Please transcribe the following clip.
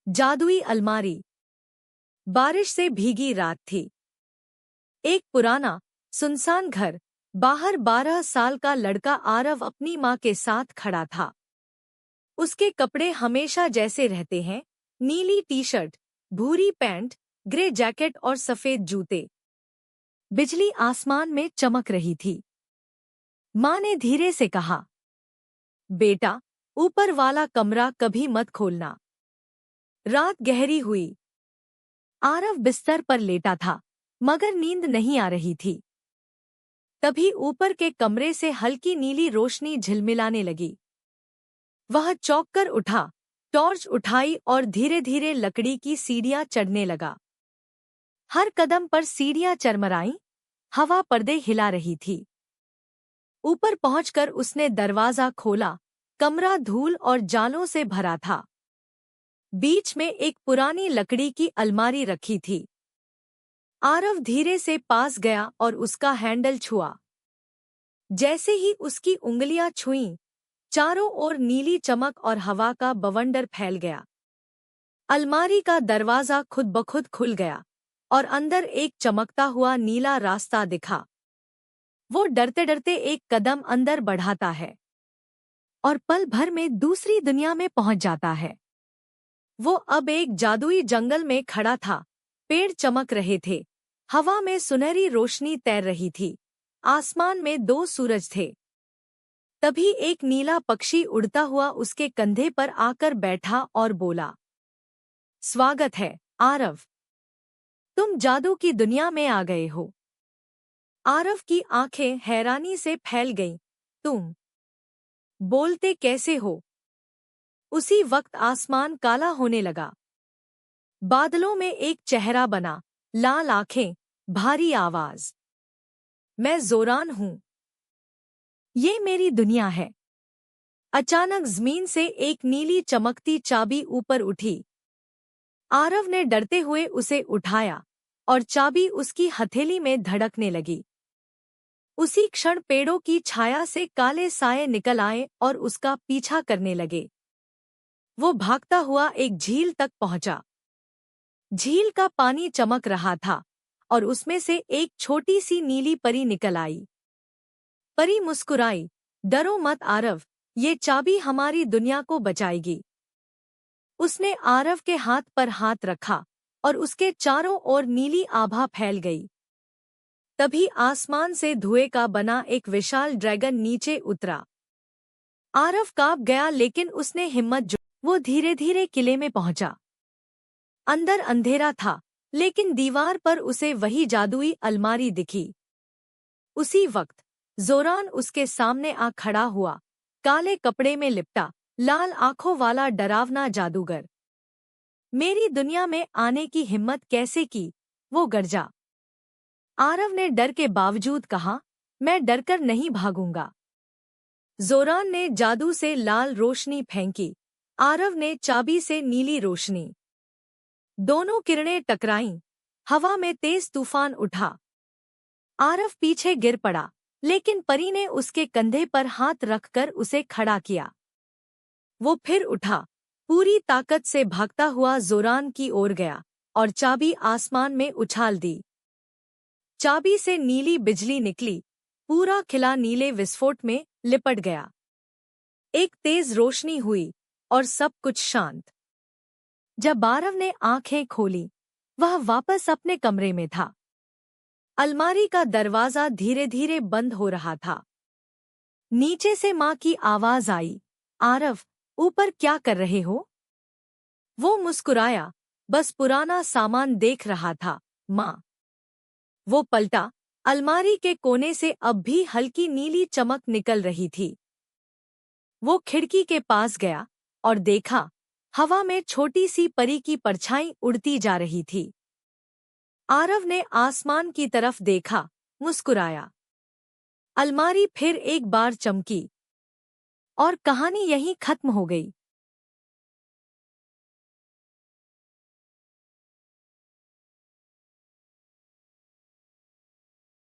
जादुई अलमारी। बारिश से भीगी रात थी। एक पुराना सुनसान घर। बाहर 12 साल का लड़का आरव अपनी माँ के साथ खड़ा था। उसके कपड़े हमेशा जैसे रहते हैं, नीली टी शर्ट, भूरी पैंट, ग्रे जैकेट और सफेद जूते। बिजली आसमान में चमक रही थी। माँ ने धीरे से कहा, बेटा, ऊपर वाला कमरा कभी मत खोलना। रात गहरी हुई। आरव बिस्तर पर लेटा था, मगर नींद नहीं आ रही थी। तभी ऊपर के कमरे से हल्की नीली रोशनी झिलमिलाने लगी। वह चौंक कर उठा, टॉर्च उठाई और धीरे धीरे लकड़ी की सीढ़ियां चढ़ने लगा। हर कदम पर सीढ़ियां चरमराईं, हवा पर्दे हिला रही थी। ऊपर पहुंचकर उसने दरवाजा खोला। कमरा धूल और जालों से भरा था। बीच में एक पुरानी लकड़ी की अलमारी रखी थी। आरव धीरे से पास गया और उसका हैंडल छुआ। जैसे ही उसकी उंगलियां छुईं, चारों ओर नीली चमक और हवा का बवंडर फैल गया। अलमारी का दरवाजा खुद ब खुद खुल गया और अंदर एक चमकता हुआ नीला रास्ता दिखा। वो डरते डरते एक कदम अंदर बढ़ाता है और पल भर में दूसरी दुनिया में पहुंच जाता है। वो अब एक जादुई जंगल में खड़ा था। पेड़ चमक रहे थे, हवा में सुनहरी रोशनी तैर रही थी, आसमान में 2 सूरज थे। तभी एक नीला पक्षी उड़ता हुआ उसके कंधे पर आकर बैठा और बोला, स्वागत है, आरव। तुम जादू की दुनिया में आ गए हो। आरव की आंखें हैरानी से फैल गईं। तुम बोलते कैसे हो? उसी वक्त आसमान काला होने लगा। बादलों में एक चेहरा बना, लाल आंखें, भारी आवाज। मैं जोरान हूं। ये मेरी दुनिया है। अचानक जमीन से एक नीली चमकती चाबी ऊपर उठी। आरव ने डरते हुए उसे उठाया और चाबी उसकी हथेली में धड़कने लगी। उसी क्षण पेड़ों की छाया से काले साए निकल आए और उसका पीछा करने लगे। वो भागता हुआ एक झील तक पहुंचा। झील का पानी चमक रहा था और उसमें से एक छोटी सी नीली परी निकल आई। परी मुस्कुराई, डरो मत आरव, ये चाबी हमारी दुनिया को बचाएगी। उसने आरव के हाथ पर हाथ रखा और उसके चारों ओर नीली आभा फैल गई। तभी आसमान से धुएं का बना एक विशाल ड्रैगन नीचे उतरा। आरव कांप गया, लेकिन उसने हिम्मत जो। वो धीरे धीरे किले में पहुंचा। अंदर अंधेरा था, लेकिन दीवार पर उसे वही जादुई अलमारी दिखी। उसी वक्त जोरान उसके सामने आ खड़ा हुआ, काले कपड़े में लिपटा, लाल आंखों वाला डरावना जादूगर। मेरी दुनिया में आने की हिम्मत कैसे की? वो गरजा। आरव ने डर के बावजूद कहा, मैं डरकर नहीं भागूंगा। जोरान ने जादू से लाल रोशनी फेंकी, आरव ने चाबी से नीली रोशनी। दोनों किरणें टकराईं, हवा में तेज तूफान उठा। आरव पीछे गिर पड़ा, लेकिन परी ने उसके कंधे पर हाथ रखकर उसे खड़ा किया। वो फिर उठा, पूरी ताकत से भागता हुआ जोरान की ओर गया और चाबी आसमान में उछाल दी। चाबी से नीली बिजली निकली, पूरा किला नीले विस्फोट में लिपट गया। एक तेज रोशनी हुई और सब कुछ शांत। जब आरव ने आंखें खोली, वह वापस अपने कमरे में था। अलमारी का दरवाजा धीरे धीरे बंद हो रहा था। नीचे से माँ की आवाज आई, आरव, ऊपर क्या कर रहे हो? वो मुस्कुराया, बस पुराना सामान देख रहा था, माँ। वो पलटा, अलमारी के कोने से अब भी हल्की नीली चमक निकल रही थी। वो खिड़की के पास गया और देखा, हवा में छोटी सी परी की परछाई उड़ती जा रही थी। आरव ने आसमान की तरफ देखा, मुस्कुराया। अलमारी फिर एक बार चमकी और कहानी यहीं खत्म हो गई।